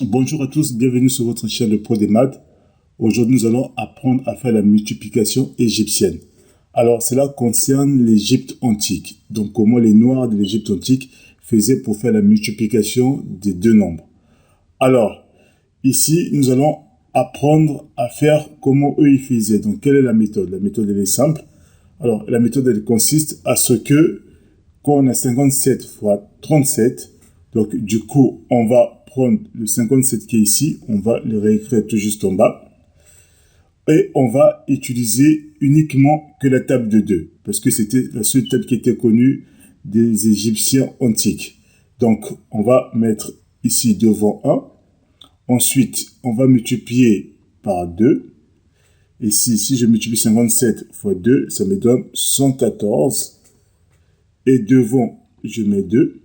Bonjour à tous, bienvenue sur votre chaîne Le Pro des Maths. Aujourd'hui, nous allons apprendre à faire la multiplication égyptienne. Alors, cela concerne l'Égypte antique. Donc, comment les Noirs de l'Égypte antique faisaient pour faire la multiplication des deux nombres. Alors, ici, nous allons apprendre à faire comment eux ils faisaient. Donc, quelle est la méthode? La méthode, elle est simple. Alors, la méthode, elle consiste à ce que, quand on a 57 fois 37, donc, du coup, on va prendre le 57 qui est ici, on va le réécrire tout juste en bas. Et on va utiliser uniquement que la table de 2, parce que c'était la seule table qui était connue des Égyptiens antiques. Donc, on va mettre ici devant 1. Ensuite, on va multiplier par 2. Et si je multiplie 57 fois 2, ça me donne 114. Et devant, je mets 2.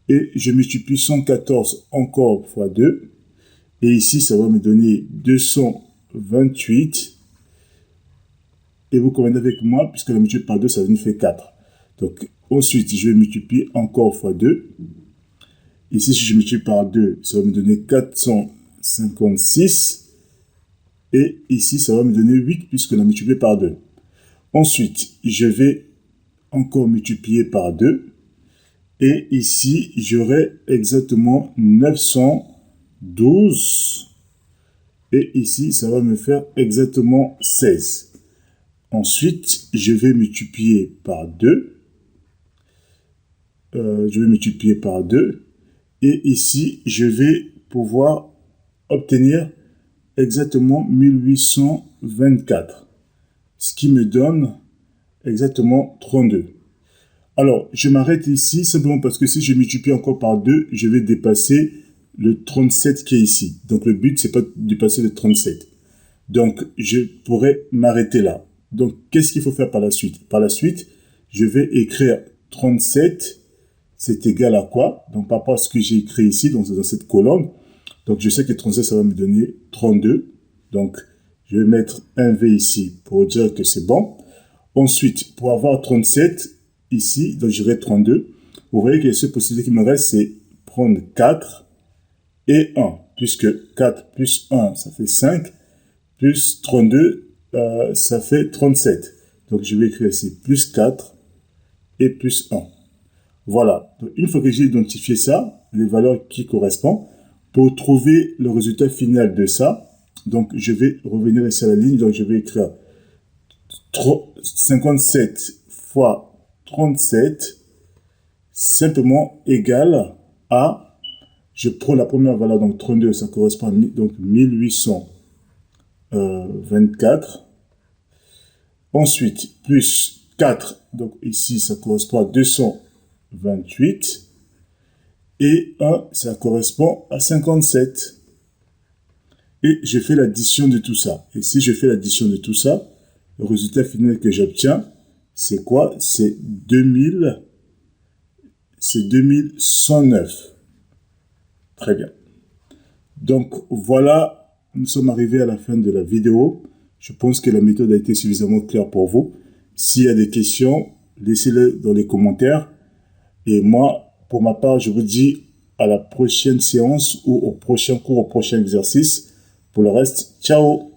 Et je multiplie 114 encore fois 2. Et ici, ça va me donner 228. Et vous convenez avec moi, puisque la multiplié par 2, ça nous fait 4. Donc, ensuite, je vais multiplier encore fois 2. Ici, si je multiplie par 2, ça va me donner 456. Et ici, ça va me donner 8, puisque la multiplié par 2. Ensuite, je vais encore multiplier par 2. Et ici, j'aurai exactement 912. Et ici, ça va me faire exactement 16. Ensuite, je vais multiplier par 2. Et ici, je vais pouvoir obtenir exactement 1824. Ce qui me donne exactement 32. Alors, je m'arrête ici simplement parce que si je multiplie encore par 2, je vais dépasser le 37 qui est ici. Donc, le but, c'est pas de dépasser le 37. Donc, je pourrais m'arrêter là. Donc, qu'est-ce qu'il faut faire par la suite? Par la suite, je vais écrire 37, c'est égal à quoi? Donc, par rapport à ce que j'ai écrit ici, donc dans cette colonne. Donc, je sais que 37, ça va me donner 32. Donc, je vais mettre un V ici pour dire que c'est bon. Ensuite, pour avoir 37, ici, donc j'aurai 32. Vous voyez que la seule possibilité qui me reste, c'est prendre 4 et 1. Puisque 4 plus 1, ça fait 5. Plus 32, ça fait 37. Donc, je vais écrire ici plus 4 et plus 1. Voilà. Donc, une fois que j'ai identifié ça, les valeurs qui correspondent, pour trouver le résultat final de ça, donc je vais revenir ici à la ligne. Donc, je vais écrire 57 fois 37 simplement égal à, je prends la première valeur, donc 32, ça correspond à donc 1824. Ensuite, plus 4, donc ici, ça correspond à 228. Et 1, ça correspond à 57. Et je fais l'addition de tout ça. Et si je fais l'addition de tout ça, le résultat final que j'obtiens, c'est quoi? C'est 2109. Très bien. Donc, voilà, nous sommes arrivés à la fin de la vidéo. Je pense que la méthode a été suffisamment claire pour vous. S'il y a des questions, laissez-les dans les commentaires. Et moi, pour ma part, je vous dis à la prochaine séance ou au prochain cours, au prochain exercice. Pour le reste, ciao!